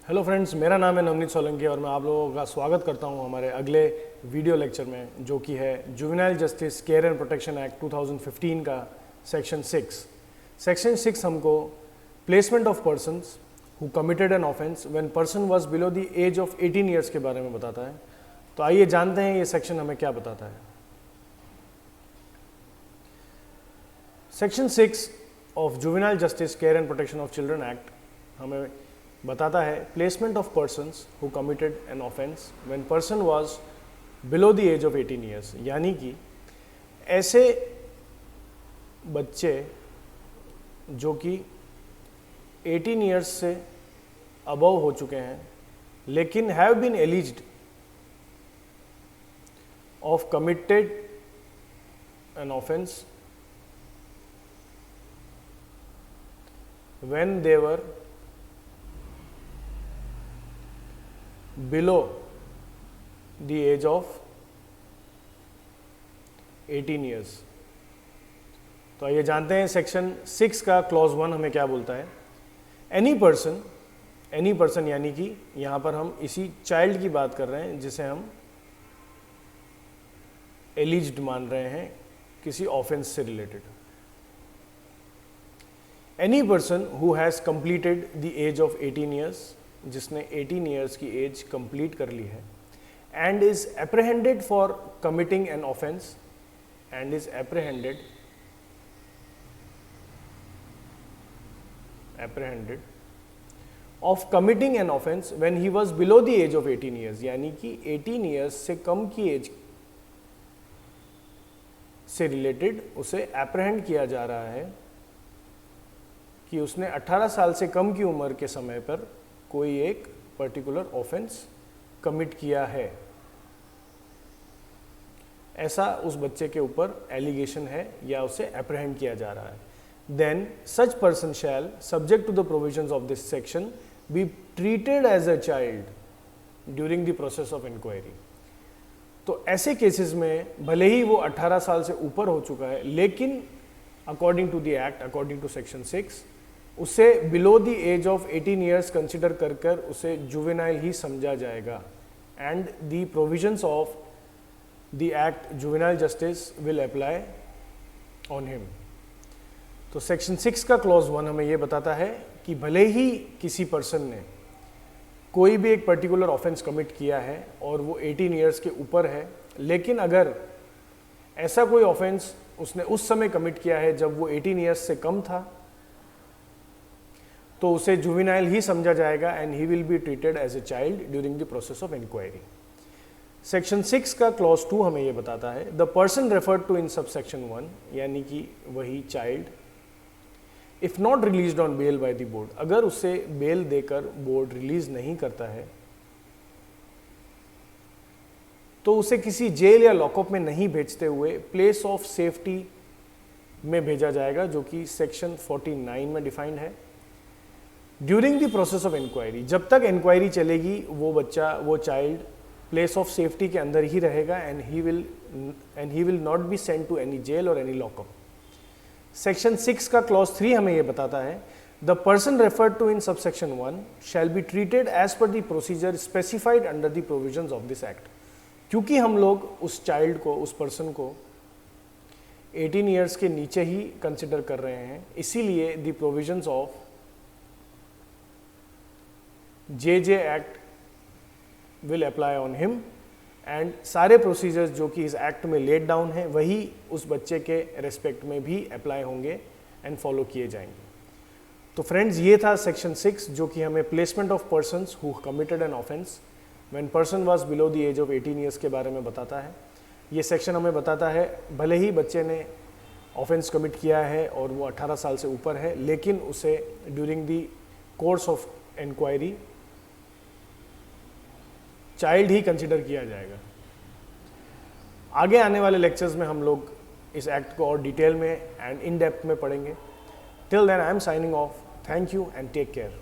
Hello friends, मेरा नाम है नवनीत सोलंकी और मैं आप लोगों का स्वागत करता हूं हमारे अगले वीडियो लेक्चर में, जो कि है juvenile justice care and protection act 2015 का सेक्शन 6। सेक्शन 6 हमको placement of persons who committed an offence when person was below the age of 18 years के बारे में बताता है। तो आइए जानते हैं ये सेक्शन हमें क्या बताता है। Section 6 of juvenile justice care and protection of children act हमें बताता है placement of persons who committed an offence when person was below the age of 18 years, यानी कि ऐसे बच्चे जो कि 18 ईयर्स से अबव हो चुके हैं लेकिन have been alleged of committed an offence when they were below the age of 18 years। तो आइए जानते हैं सेक्शन 6 का क्लॉज 1 हमें क्या बोलता है। एनी पर्सन यानी कि यहां पर हम इसी चाइल्ड की बात कर रहे हैं जिसे हम एलिज्ड मान रहे हैं किसी ऑफेंस से related. Any person who has completed the age of 18 years, जिसने 18 ईयर्स की एज कंप्लीट कर ली है, and is apprehended for committing an offence of committing an offence when he was below the age of 18 years, यानी कि 18 years से कम की as से रिलेटेड उसे एप्रहेंड किया जा रहा है कि उसने 18 साल से कम की उम्र के समय पर कोई एक पर्टिकुलर ऑफेंस कमिट किया है, ऐसा उस बच्चे के ऊपर एलिगेशन है या उसे एप्रहेंड किया जा रहा है। Then such person shall subject to the provisions of this section be treated as a child during the process of inquiry. तो ऐसे केसेस में भले ही वो 18 साल से ऊपर हो चुका है लेकिन according to the act, according to section 6, उसे below the age of 18 years consider कर उसे जुवेनाइल ही समझा जाएगा and the provisions of the act juvenile justice will apply on him. तो सेक्शन 6 का क्लॉज 1 हमें यह बताता है कि भले ही किसी पर्सन ने कोई भी एक पर्टिकुलर ऑफेंस कमिट किया है और वो 18 ईयर्स के ऊपर है, लेकिन अगर ऐसा कोई ऑफेंस उसने उस समय कमिट किया है जब वो 18 ईयर्स से कम था, तो उसे जुवेनाइल ही समझा जाएगा and he will be treated as a child during the process of inquiry. Section 6 का क्लॉज 2 हमें यह बताता है the person referred to in subsection 1, यानी कि वही child, if not released on bail by the board, अगर उसे बेल देकर बोर्ड रिलीज नहीं करता है तो उसे किसी जेल या लॉकअप में नहीं भेजते हुए प्लेस ऑफ सेफ्टी में भेजा जाएगा, जो कि सेक्शन 49 में डिफाइंड है। During the process of inquiry, जब तक इंक्वायरी चलेगी वो बच्चा, वो चाइल्ड प्लेस ऑफ सेफ्टी के अंदर ही रहेगा and he will not be sent to any jail और एनी लॉकअप। सेक्शन 6 का क्लॉज 3 हमें यह बताता है the person referred to in subsection 1 shall be treated as per the procedure specified under the provisions of this act. क्योंकि हम लोग उस चाइल्ड को, उस पर्सन को 18 ईयर्स के नीचे ही कंसिडर कर रहे हैं, इसीलिए the provisions of JJ act will apply on him and सारे प्रोसीजर्स जो कि इस एक्ट में लेड डाउन है वही उस बच्चे के रेस्पेक्ट में भी अप्लाई होंगे एंड फॉलो किए जाएंगे। तो फ्रेंड्स, ये था सेक्शन 6 जो कि हमें placement of persons who committed an offence when person was below the age of 18 years के बारे में बताता है। ये सेक्शन हमें बताता है भले ही बच्चे ने ऑफेंस कमिट किया है और वो 18 साल से ऊपर है, लेकिन उसे during the course of inquiry child ही कंसिडर किया जाएगा। आगे आने वाले लेक्चर्स में हम लोग इस एक्ट को और डिटेल में एंड इन डेप्थ में पढ़ेंगे। Till then I am signing off. Thank you and take care.